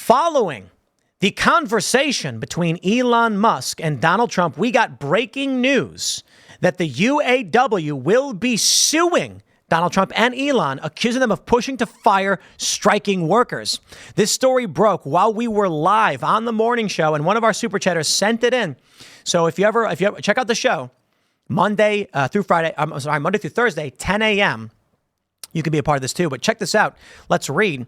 Following the conversation between Elon Musk and Donald Trump, we got breaking news that the UAW will be suing Donald Trump and Elon, accusing them of pushing to fire striking workers. This story broke while we were live on the morning show, and one of our super chatters sent it in. So if you ever check out the show, Monday through Thursday, 10 a.m., you can be a part of this too. But check this out. Let's read.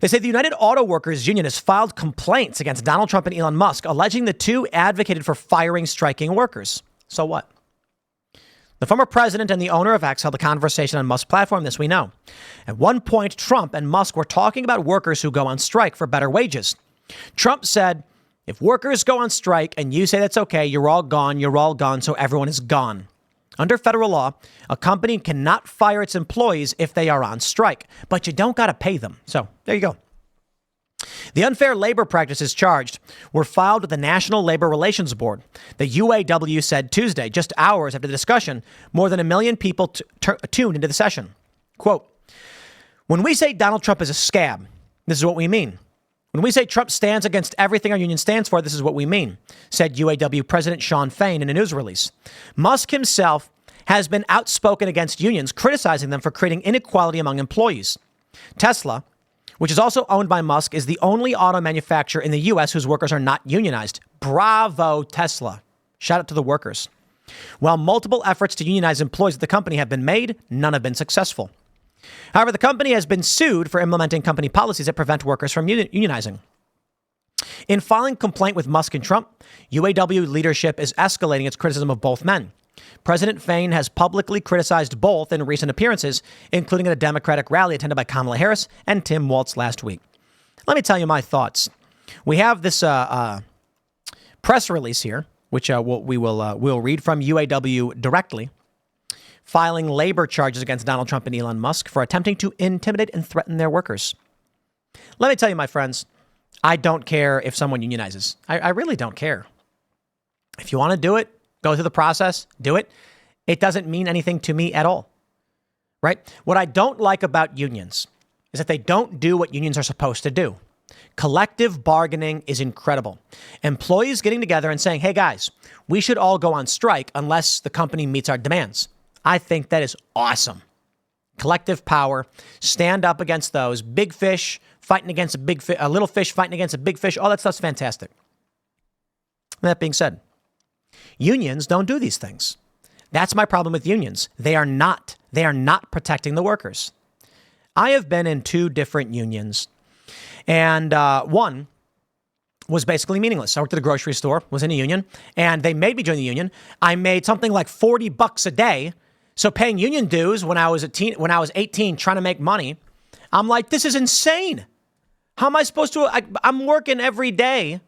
They say the United Auto Workers Union has filed complaints against Donald Trump and Elon Musk, alleging the two advocated for firing striking workers. So what? The former president and the owner of X held a conversation on Musk's platform. This we know. At one point, Trump and Musk were talking about workers who go on strike for better wages. Trump said, if workers go on strike and you say that's okay, you're all gone, so everyone is gone. Under federal law, a company cannot fire its employees if they are on strike, but you don't got to pay them. So there you go. The unfair labor practices charged were filed with the National Labor Relations Board. The UAW said Tuesday, just hours after the discussion, more than 1 million people tuned into the session. Quote, when we say Donald Trump is a scab, this is what we mean. When we say Trump stands against everything our union stands for, this is what we mean, said UAW President Shawn Fain in a news release. Musk himself has been outspoken against unions, criticizing them for creating inequality among employees. Tesla, which is also owned by Musk, is the only auto manufacturer in the U.S. whose workers are not unionized. Bravo, Tesla. Shout out to the workers. While multiple efforts to unionize employees at the company have been made, none have been successful. However, the company has been sued for implementing company policies that prevent workers from unionizing. In filing complaint with Musk and Trump, UAW leadership is escalating its criticism of both men. President Fain has publicly criticized both in recent appearances, including at a Democratic rally attended by Kamala Harris and Tim Walz last week. Let me tell you my thoughts. We have this press release here, which we'll read from UAW directly, filing labor charges against Donald Trump and Elon Musk for attempting to intimidate and threaten their workers. Let me tell you, my friends, I don't care if someone unionizes. I really don't care. If you want to do it, go through the process, do it. It doesn't mean anything to me at all, right? What I don't like about unions is that they don't do what unions are supposed to do. Collective bargaining is incredible. Employees getting together and saying, hey, guys, we should all go on strike unless the company meets our demands. I think that is awesome. Collective power, stand up against those big fish fighting against a little fish fighting against a big fish. All that stuff's fantastic. That being said, unions don't do these things. That's my problem with unions. They are not protecting the workers. I have been in 2 different unions, and one was basically meaningless. I worked at a grocery store, was in a union, and they made me join the union. I made something like $40 a day. So paying union dues when I was 18, trying to make money, I'm like, this is insane. How am I supposed to? I'm working every day.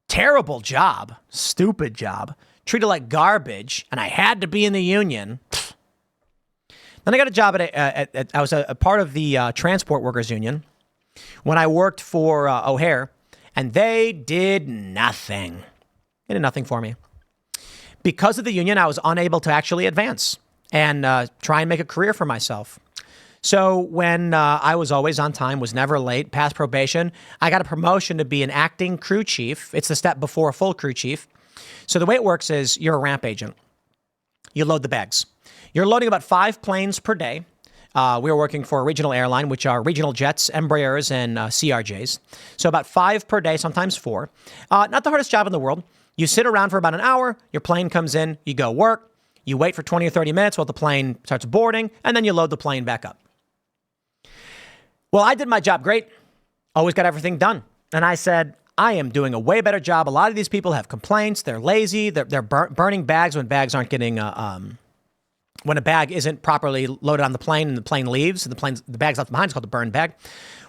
Terrible job, stupid job, treated like garbage, and I had to be in the union. Then I got a job I was a part of the transport workers union when I worked for O'Hare, and they did nothing. They did nothing for me. Because of the union, I was unable to actually advance and try and make a career for myself. So when I was always on time, was never late, passed probation, I got a promotion to be an acting crew chief. It's the step before a full crew chief. So the way it works is you're a ramp agent. You load the bags. You're loading about 5 planes per day. We were working for a regional airline, which are regional jets, Embraers, and CRJs. So about 5 per day, sometimes 4. Not the hardest job in the world. You sit around for about an hour. Your plane comes in. You go work. You wait for 20 or 30 minutes while the plane starts boarding, and then you load the plane back up. Well, I did my job great. Always got everything done. And I said, I am doing a way better job. A lot of these people have complaints. They're lazy. They're burning bags when bags aren't getting, when a bag isn't properly loaded on the plane and the plane leaves and the bag's left behind. It's called the burn bag.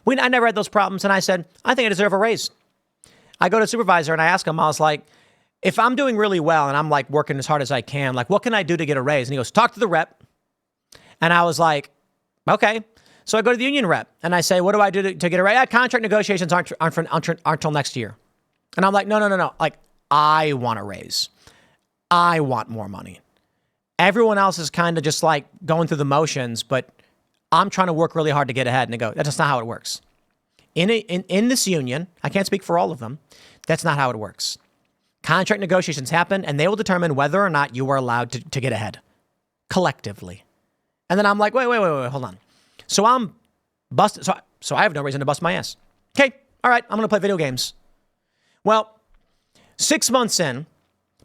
I never had those problems. And I said, I think I deserve a raise. I go to the supervisor and I ask him, I was like, if I'm doing really well and I'm like working as hard as I can, like what can I do to get a raise? And he goes, talk to the rep. And I was like, okay. So I go to the union rep and I say, what do I do to get a raise? Contract negotiations aren't till next year. And I'm like, no. Like, I want a raise. I want more money. Everyone else is kind of just like going through the motions, but I'm trying to work really hard to get ahead. And they go, that's just not how it works. in this union, I can't speak for all of them, that's not how it works. Contract negotiations happen, and they will determine whether or not you are allowed to get ahead collectively. And then I'm like, wait, hold on. So I'm busted. So I have no reason to bust my ass. Okay, all right, I'm going to play video games. Well, 6 months in,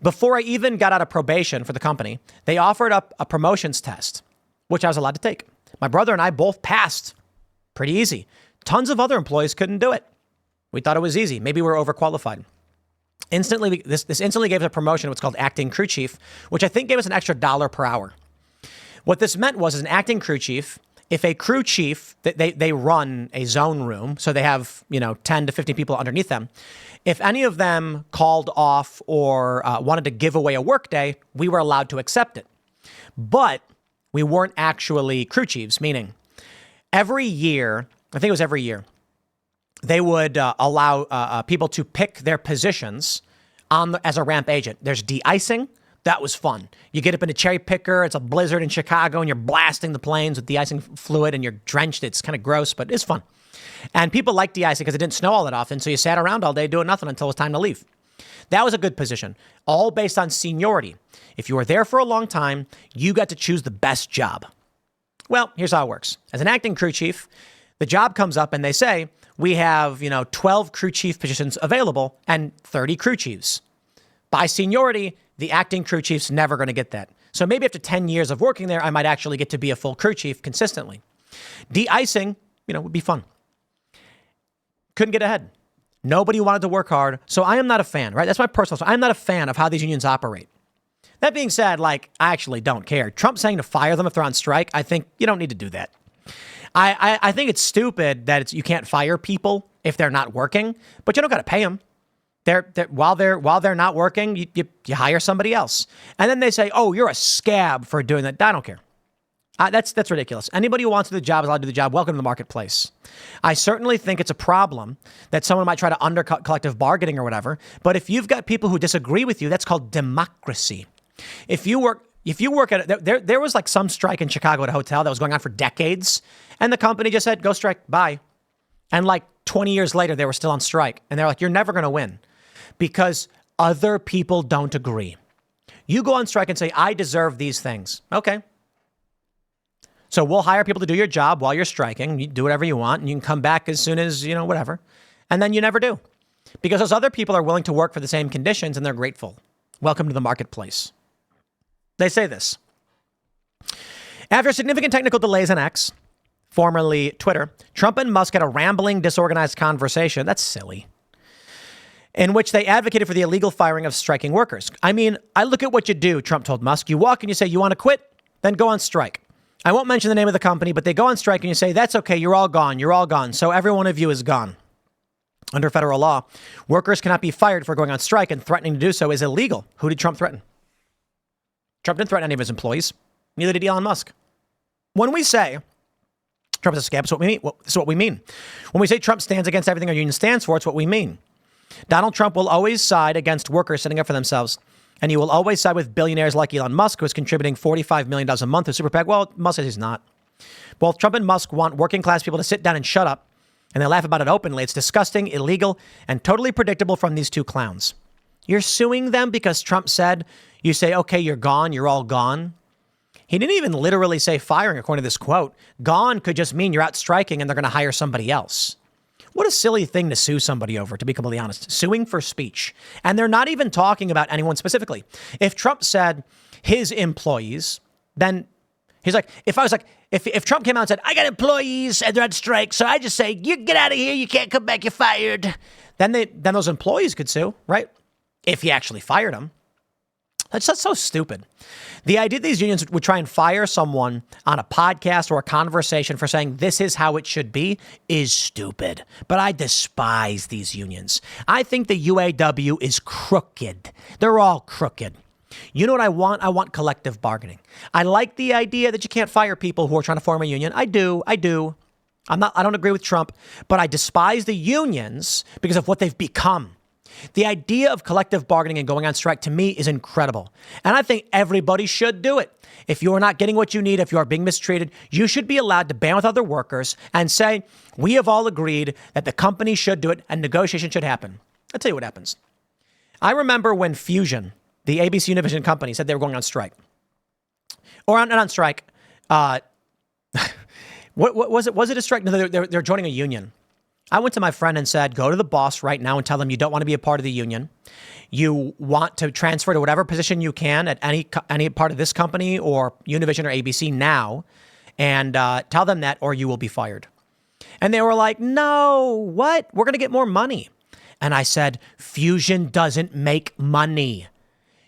before I even got out of probation for the company, they offered up a promotions test, which I was allowed to take. My brother and I both passed. Pretty easy. Tons of other employees couldn't do it. We thought it was easy. Maybe we were overqualified. Instantly, this instantly gave us a promotion, what's called acting crew chief, which I think gave us an extra $1 per hour. What this meant was, as an acting crew chief, if a crew chief, they run a zone room, so they have 10 to 15 people underneath them. If any of them called off or wanted to give away a work day, we were allowed to accept it. But we weren't actually crew chiefs, meaning every year, I think it was every year, they would allow people to pick their positions as a ramp agent. There's de-icing. That was fun. You get up in a cherry picker. It's a blizzard in Chicago, and you're blasting the planes with de-icing fluid, and you're drenched. It's kind of gross, but it's fun. And people like de-icing because it didn't snow all that often, so you sat around all day doing nothing until it was time to leave. That was a good position, all based on seniority. If you were there for a long time, you got to choose the best job. Well, here's how it works. As an acting crew chief, the job comes up, and they say, we have 12 crew chief positions available and 30 crew chiefs. By seniority, the acting crew chief's never going to get that. So maybe after 10 years of working there, I might actually get to be a full crew chief consistently. De-icing, would be fun. Couldn't get ahead. Nobody wanted to work hard. So I am not a fan, right? That's my personal. So I'm not a fan of how these unions operate. That being said, I actually don't care. Trump saying to fire them if they're on strike, I think you don't need to do that. I think it's stupid that you can't fire people if they're not working, but you don't got to pay them. While they're not working, you hire somebody else. And then they say, oh, you're a scab for doing that. I don't care. That's ridiculous. Anybody who wants to do the job is allowed to do the job. Welcome to the marketplace. I certainly think it's a problem that someone might try to undercut collective bargaining or whatever. But if you've got people who disagree with you, that's called democracy. If you work at there was some strike in Chicago at a hotel that was going on for decades, and the company just said, go strike, bye. And 20 years later, they were still on strike. And they're like, you're never going to win because other people don't agree. You go on strike and say, I deserve these things. Okay. So we'll hire people to do your job while you're striking. You do whatever you want, and you can come back as soon as, whatever. And then you never do because those other people are willing to work for the same conditions, and they're grateful. Welcome to the marketplace. They say this. After significant technical delays on X, formerly Twitter, Trump and Musk had a rambling, disorganized conversation. That's silly. In which they advocated for the illegal firing of striking workers. I mean, I look at what you do, Trump told Musk. You walk and you say, you want to quit? Then go on strike. I won't mention the name of the company, but they go on strike and you say, that's okay, you're all gone. You're all gone. So every one of you is gone. Under federal law, workers cannot be fired for going on strike, and threatening to do so is illegal. Who did Trump threaten? Trump didn't threaten any of his employees. Neither did Elon Musk. When we say Trump is a scab, it's what we mean. This is what we mean. When we say Trump stands against everything our union stands for, it's what we mean. Donald Trump will always side against workers standing up for themselves. And he will always side with billionaires like Elon Musk, who is contributing $45 million a month to Super PAC. Well, Musk says he's not. Both Trump and Musk want working class people to sit down and shut up. And they laugh about it openly. It's disgusting, illegal, and totally predictable from these two clowns. You're suing them because Trump said, you say, okay, you're gone. You're all gone. He didn't even literally say firing, according to this quote. Gone could just mean you're out striking and they're going to hire somebody else. What a silly thing to sue somebody over, to be completely honest. Suing for speech. And they're not even talking about anyone specifically. If Trump said his employees, then he's like, if Trump came out and said, I got employees and they're on strike, so I just say, you get out of here, you can't come back, you're fired. Then those employees could sue, right? If he actually fired them. That's just so stupid. The idea these unions would try and fire someone on a podcast or a conversation for saying this is how it should be is stupid. But I despise these unions. I think the UAW is crooked. They're all crooked. You know what I want? I want collective bargaining. I like the idea that you can't fire people who are trying to form a union. I do. I don't agree with Trump, but I despise the unions because of what they've become. The idea of collective bargaining and going on strike to me is incredible. And I think everybody should do it. If you're not getting what you need, if you are being mistreated, you should be allowed to band with other workers and say, we have all agreed that the company should do it and negotiation should happen. I'll tell you what happens. I remember when Fusion, the ABC Univision company, said they were going on strike. Or not on strike. What was it? Was it a strike? No, they're joining a union. I went to my friend and said, go to the boss right now and tell them you don't want to be a part of the union. You want to transfer to whatever position you can at any part of this company or Univision or ABC now, and tell them that or you will be fired. And they were like, no, what? We're going to get more money. And I said, Fusion doesn't make money.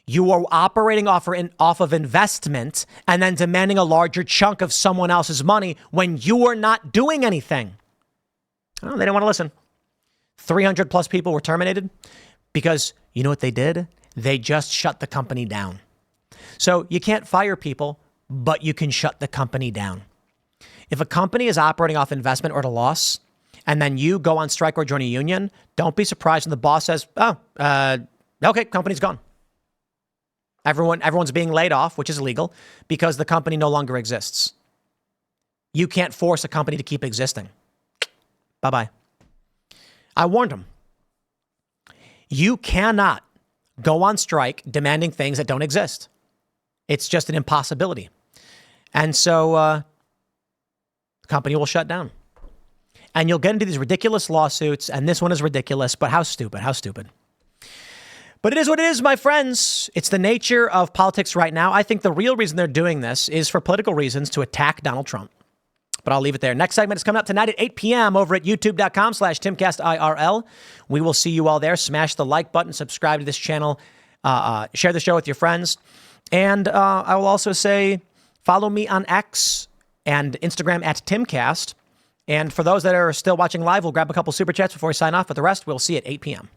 You are operating off of investment and then demanding a larger chunk of someone else's money when you are not doing anything. Oh, they didn't want to listen. 300 plus people were terminated because you know what they did? They just shut the company down. So you can't fire people, but you can shut the company down. If a company is operating off investment or at a loss, and then you go on strike or join a union, don't be surprised when the boss says, okay, company's gone. Everyone's being laid off, which is illegal, because the company no longer exists. You can't force a company to keep existing. Bye-bye. I warned him. You cannot go on strike demanding things that don't exist. It's just an impossibility. And so the company will shut down. And you'll get into these ridiculous lawsuits, and this one is ridiculous, but how stupid, how stupid. But it is what it is, my friends. It's the nature of politics right now. I think the real reason they're doing this is for political reasons to attack Donald Trump. But I'll leave it there. Next segment is coming up tonight at 8 p.m. over at youtube.com/TimcastIRL. We will see you all there. Smash the like button, subscribe to this channel, share the show with your friends. And I will also say, follow me on X and Instagram at Timcast. And for those that are still watching live, we'll grab a couple super chats before we sign off. But the rest, we'll see at 8 p.m.